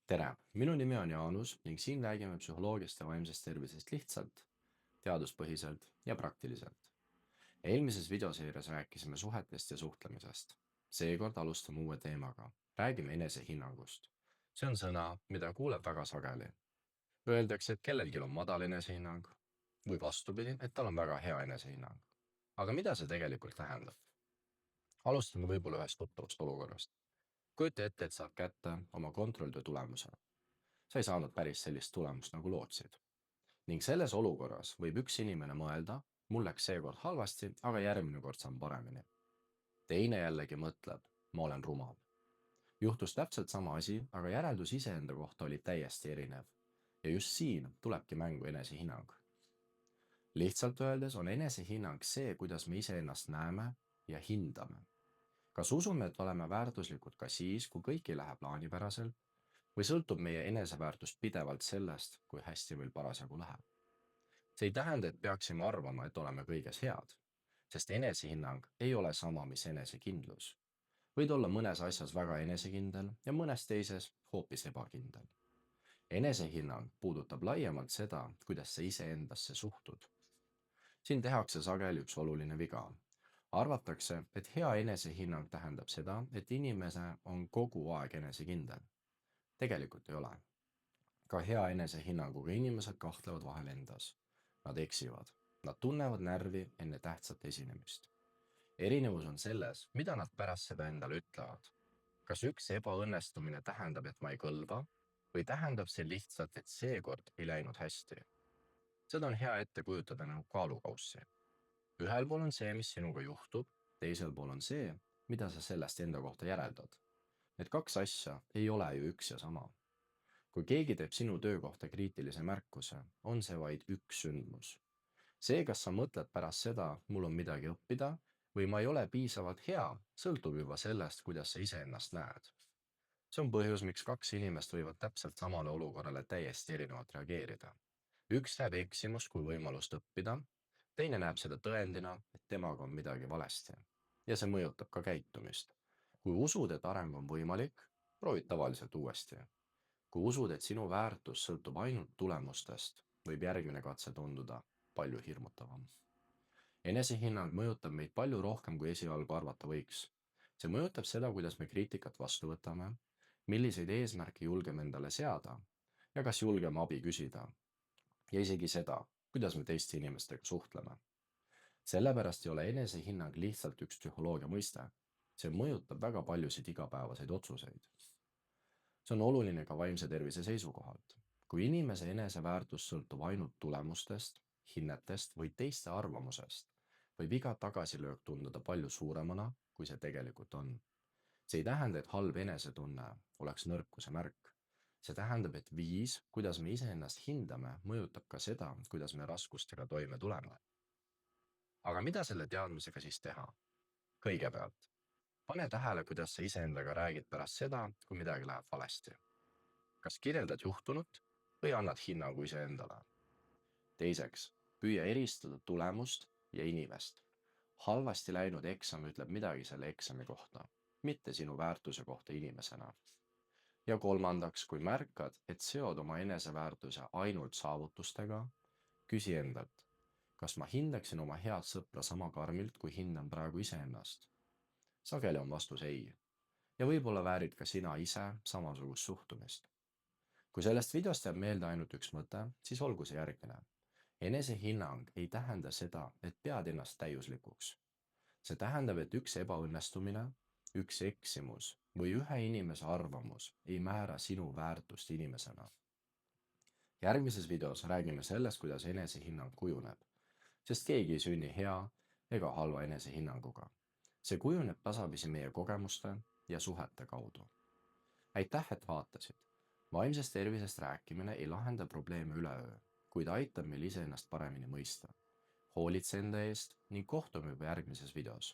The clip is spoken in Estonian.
tere, minu nimi on Jaanus ning siin räägime psühholoogiast ja vaimsest tervisest lihtsalt, teaduspõhiselt ja praktiliselt. Eelmises videoseerias rääkisime suhetest ja suhtlemisest. Seekord alustame uue teemaga. Räägime enesehinnangust. See on sõna, mida kuuleb väga sageli. Öeldakse, et kellelgi on madal enesehinnang või vastupidi, et tal on väga hea enesehinnang. Aga mida see tegelikult tähendab? Alustame võib-olla ühest tuttavast olukorrast. Kujuta ette, et saad kätte oma kontrolltöö tulemuse. Sa ei saanud päris sellist tulemust nagu lootsid. Ning selles olukorras võib üks inimene mõelda, mul läks seekord halvasti, aga järgmine kord saan paremini. Teine jällegi mõtleb, ma olen rumal. Juhtus täpselt sama asi, aga järeldus iseenda kohta oli täiesti erinev. Ja just siin tulebki mängu enesehinnang. Lihtsalt öeldes on enesehinnang see, kuidas me iseennast näeme ja hindame. Kas usume, et oleme väärtuslikud ka siis, kui kõik ei lähe plaanipäraselt, või sõltub meie eneseväärtust pidevalt sellest, kui hästi meil parasjagu läheb? See ei tähenda, et peaksime arvama, et oleme kõiges head, sest enesehinnang ei ole sama, mis enesekindlus. Võid olla mõnes asjas väga enesekindel ja mõnes teises hoopis ebakindel. Enesehinnang puudutab laiemalt seda, kuidas sa iseendasse suhtud. Siin tehakse sageli üks oluline viga. Arvatakse, et hea enesehinnang tähendab seda, et inimene on kogu aeg enesekindel. Tegelikult ei ole. Ka hea enesehinnanguga inimesed kahtlevad vahel endas. Nad eksivad. Nad tunnevad närvi enne tähtsat esinemist. Erinevus on selles, mida nad pärast seda endale ütlevad. Kas üks ebaõnnestumine tähendab, et ma ei kõlba, või tähendab see lihtsalt, et seekord ei läinud hästi? Seda on hea ette kujutada nagu kaalukaussi. Ühel pool on see, mis sinuga juhtub, teisel pool on see, mida sa sellest enda kohta järeldad. Need kaks asja ei ole ju üks ja sama. Kui keegi teeb sinu töö kohta kriitilise märkuse, on see vaid üks sündmus. See, kas sa mõtled pärast seda, mul on midagi õppida, või ma ei ole piisavalt hea, sõltub juba sellest, kuidas sa iseennast näed. See on põhjus, miks kaks inimest võivad täpselt samale olukorrale täiesti erinevalt reageerida. Üks näeb eksimust kui võimalust õppida, teine näeb seda tõendina, et temaga on midagi valesti. Ja see mõjutab ka käitumist. Kui usud, et areng on võimalik, proovid tavaliselt uuesti. Kui usud, et sinu väärtus sõltub ainult tulemustest, võib järgmine katse tunduda palju hirmutavam. Enesehinnang mõjutab meid palju rohkem, kui esialgu arvata võiks. See mõjutab seda, kuidas me kriitikat vastu võtame, milliseid eesmärke julgeme endale seada ja kas julgeme abi küsida. Ja isegi seda, kuidas me teiste inimestega suhtleme. Sellepärast ei ole enesehinnang lihtsalt üks psühholoogia mõiste. See mõjutab väga paljusid igapäevaseid otsuseid. See on oluline ka vaimse tervise seisukohalt. Kui inimese eneseväärtus sõltub ainult tulemustest, hinnetest või teiste arvamusest, võib iga tagasilöök tunduda palju suuremana, kui see tegelikult on. See ei tähenda, et halb enesetunne oleks nõrkuse märk. See tähendab, et viis, kuidas me iseennast hindame, mõjutab ka seda, kuidas me raskustega toime tuleme. Aga mida selle teadmisega siis teha? Kõigepealt, pane tähele, kuidas sa iseendaga räägid pärast seda, kui midagi läheb valesti. Kas kirjeldad juhtunut või annad hinnangu iseendale? Teiseks, püüa eristada tulemust ja inimest. Halvasti läinud eksam ütleb midagi selle eksami kohta, mitte sinu väärtuse kohta inimesena. Ja kolmandaks, kui märkad, et seod oma eneseväärtuse ainult saavutustega, küsi endalt, kas ma hindaksin oma head sõpra sama karmilt, kui hindan praegu iseennast? Sageli on vastus ei. Ja võib-olla väärid ka sina ise samasugust suhtumist. Kui sellest videost jääb meelde ainult üks mõte, siis olgu see järgmine. Enesehinnang ei tähenda seda, et pead ennast täiuslikuks. See tähendab, et üks ebaõnnestumine, üks eksimus või ühe inimese arvamus ei määra sinu väärtust inimesena. Järgmises videos räägime sellest, kuidas enesehinnang kujuneb, sest keegi ei sünni hea ega halva enesehinnanguga. See kujuneb tasapisi meie kogemuste ja suhete kaudu. Aitäh, et vaatasid. Vaimsest tervisest rääkimine ei lahenda probleeme üleöö, kuid aitab meil iseennast paremini mõista. Hoolitse enda eest ning kohtume juba järgmises videos.